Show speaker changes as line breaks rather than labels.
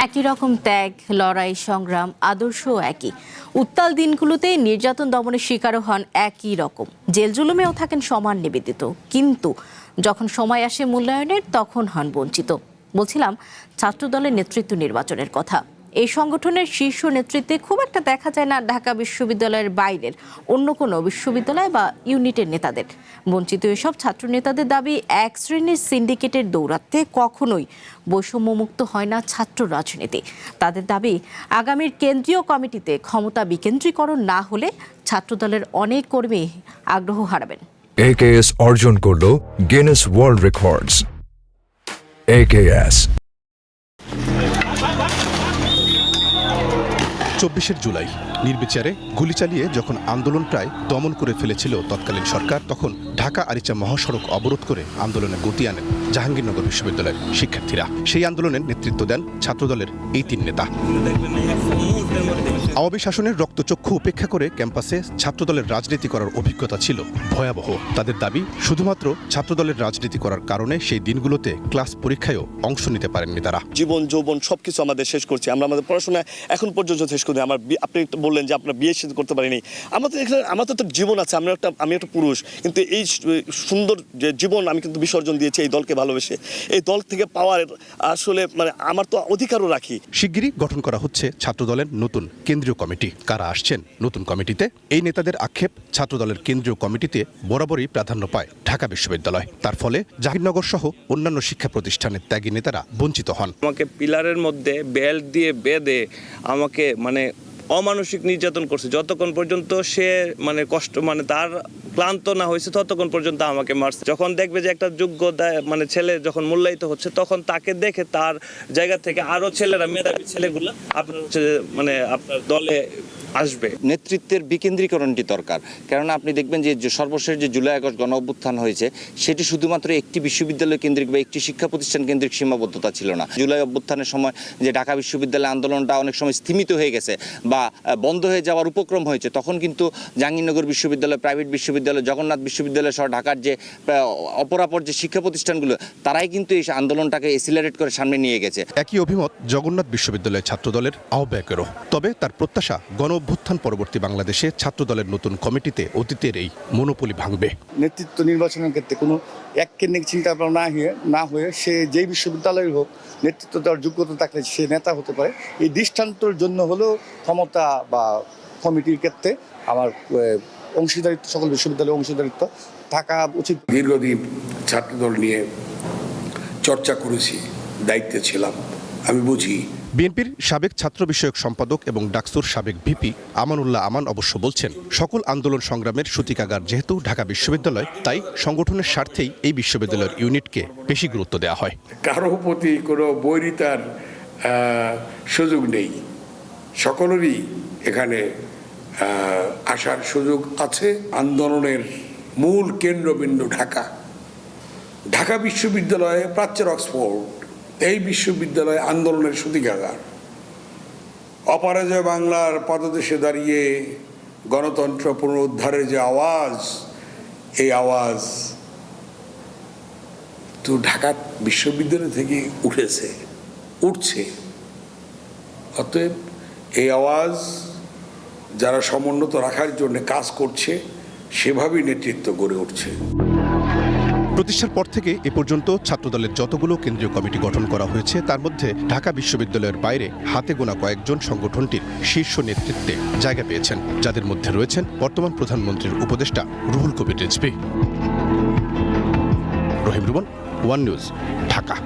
একই রকম ত্যাগ, লড়াই, সংগ্রাম, আদর্শও একই। উত্তাল দিনগুলোতে নির্যাতন দমনের শিকারও হন একই রকম, জেল জুলুমেও থাকেন সমান নিবেদিত। কিন্তু যখন সময় আসে মূল্যায়নের, তখন হন বঞ্চিত। বলছিলাম ছাত্রদলের নেতৃত্ব নির্বাচনের কথা। এই সংগঠনের শীর্ষ নেতৃত্বে খুব একটা দেখা যায় না ঢাকা বিশ্ববিদ্যালয়ের বাইরের অন্য কোনো বিশ্ববিদ্যালয় বা ইউনিটের নেতাদের। বঞ্চিত এসব ছাত্র নেতাদের দাবি, এক শ্রেণীর সিন্ডিকেটের দৌরাত্মে কখনোই বৈষম্যমুক্ত হয় না ছাত্র রাজনীতি। তাদের দাবি, আগামীর কেন্দ্রীয় কমিটিতে ক্ষমতা বিকেন্দ্রীকরণ না হলে ছাত্রদলের অনেক কর্মী আগ্রহ হারাবেন।
AKS অর্জন করল Guinness world records. AKS
24 July নির্বিচারে গুলি চালিয়ে যখন আন্দোলন প্রায় দমন করে ফেলেছিল তৎকালীন সরকার, তখন ঢাকা আরিচা মহাসড়ক অবরোধ করে আন্দোলনে গতি আনেন জাহাঙ্গীরনগর বিশ্ববিদ্যালয়ের শিক্ষার্থীরা। সেই আন্দোলনের নেতৃত্ব দেন ছাত্রদলের এই তিন নেতা। আওয়ামী শাসনের রক্তচক্ষু উপেক্ষা করে ক্যাম্পাসে ছাত্রদলের রাজনীতি করার অভিজ্ঞতা ছিল ভয়াবহ। তাদের দাবি, শুধুমাত্র ছাত্রদলের রাজনীতি করার কারণে সেই দিনগুলোতে ক্লাস পরীক্ষায়ও অংশ নিতে পারেননি তারা।
জীবন যৌবন সবকিছু আমাদের শেষ করছি, আমরা আমাদের পড়াশোনা এখন পর্যন্ত শেষ করি। আপনি বললেন যে আপনার বিয়ে শেষ করতে পারিনি। আমাদের তো জীবন আছে, আমি একটা পুরুষ, কিন্তু এই সুন্দর যে জীবন আমি কিন্তু বিসর্জন দিয়েছি এই দলকে ভালোবেসে। এই দল থেকে পাওয়ার আসলে আমার তো অধিকারও রাখি।
শিগগিরই গঠন করা হচ্ছে ছাত্রদলের নতুন কেন্দ্রীয় কমিটি। কারা আসছেন নতুন কমিটিতে? এই নেতাদের আক্ষেপ, ছাত্রদলের কেন্দ্রীয় কমিটিতে বরাবরই প্রাধান্য পায় ঢাকা বিশ্ববিদ্যালয়। তার ফলে জাহাঙ্গীরনগর সহ অন্যান্য শিক্ষা প্রতিষ্ঠানের ত্যাগী নেতারা বঞ্চিত হন।
আমাকে পিলারের মধ্যে বেল্ট দিয়ে বেঁধে আমাকে অমানসিক নির্যাতন করছে। যতক্ষণ পর্যন্ত সে কষ্ট তার ক্লান্ত না হয়েছে ততক্ষণ পর্যন্ত আমাকে মারছে। যখন দেখবে যে একটা যোগ্য ছেলে যখন মূল্যায়িত হচ্ছে, তখন তাকে দেখে তার জায়গা থেকে আরো ছেলেরা, মেধাবী ছেলেগুলো আপনার আপনার দলে আসবে।
নেতৃত্বের বিকেন্দ্রীকরণটি দরকার। কেননা আপনি দেখবেন যে সর্বশেষ যে জুলাই আগস্ট গণ অভ্যুত্থান হয়েছে, সেটি শুধুমাত্র একটি বিশ্ববিদ্যালয় কেন্দ্রিক বা একটি শিক্ষা প্রতিষ্ঠান কেন্দ্রিক সীমাবদ্ধতা ছিল না। জুলাই অভ্যুত্থানের সময় যে ঢাকা বিশ্ববিদ্যালয় আন্দোলনটা অনেক সময় স্থিমিত হয়ে গেছে বা বন্ধ হয়ে যাওয়ার উপক্রম হয়েছে, তখন কিন্তু জাহাঙ্গীরনগর বিশ্ববিদ্যালয়, প্রাইভেট বিশ্ববিদ্যালয়, জগন্নাথ বিশ্ববিদ্যালয় সহ ঢাকার যে অপরাপর যে শিক্ষা প্রতিষ্ঠানগুলো, তারাই কিন্তু এই আন্দোলনটাকে এসিলারেট করে সামনে নিয়ে গেছে।
একই অভিমত জগন্নাথ বিশ্ববিদ্যালয়ের ছাত্রদলের আহ্বায়কেরও। তবে তার প্রত্যাশা, গণ অভ্যুত্থান পরবর্তী বাংলাদেশে ছাত্রদলের নতুন কমিটিতে অতীতের এই মনোপলি ভাঙবে।
নেতৃত্ব নির্বাচনের ক্ষেত্রে কোনো এককেন্দ্রিক চিন্তা ভাবনা না হয়ে সে যেই বিশ্ববিদ্যালয়ের হোক, নেতৃত্ব দেওয়ার যোগ্যতা থাকলে সে নেতা হতে পারে। এই দৃষ্টান্তর জন্য হলেও ক্ষমতা বা কমিটির ক্ষেত্রে আমার অংশীদারিত্ব, সকল বিশ্ববিদ্যালয়ের অংশীদারিত্ব থাকা উচিত।
দীর্ঘদিন ছাত্রদল নিয়ে চর্চা করেছি, দায়িত্বে ছিলাম, আমি বুঝি।
বিএনপির সাবেক ছাত্র বিষয়ক সম্পাদক এবং ডাকসুর সাবেক ভিপি আমানুল্লাহ আমান অবশ্য বলছেন, সকল আন্দোলন সংগ্রামের সূতিকাগার যেহেতু ঢাকা বিশ্ববিদ্যালয়, তাই সংগঠনের স্বার্থেই এই বিশ্ববিদ্যালয়ের ইউনিটকে বেশি গুরুত্ব দেওয়া হয়।
কারো প্রতি কোনো বৈরিতার সুযোগ নেই, সকলেরই এখানে আসার সুযোগ আছে। আন্দোলনের মূল কেন্দ্রবিন্দু ঢাকা বিশ্ববিদ্যালয়ে প্রাচ্যের অক্সফোর্ড, এই বিশ্ববিদ্যালয় আন্দোলনের সূতিকাগার। অপরাজয় বাংলার পদদেশে দাঁড়িয়ে গণতন্ত্র পুনরুদ্ধারের যে আওয়াজ, এই আওয়াজ তো ঢাকা বিশ্ববিদ্যালয় থেকে উঠছে। অতএব এই আওয়াজ যারা সমুন্নত রাখার জন্য কাজ করছে, সেভাবেই নেতৃত্ব গড়ে উঠছে।
প্রতিষ্ঠার পর থেকে এ পর্যন্ত ছাত্রদলের যতগুলো কেন্দ্রীয় কমিটি গঠন করা হয়েছে, তার মধ্যে ঢাকা বিশ্ববিদ্যালয়ের বাইরে হাতে গোনা কয়েকজন সংগঠনটির শীর্ষ নেতৃত্বে জায়গা পেয়েছেন, যাদের মধ্যে রয়েছেন বর্তমান প্রধানমন্ত্রীর উপদেষ্টা রুহুল কবির রিজভী। রহিম রুমন, ওয়ান নিউজ, ঢাকা।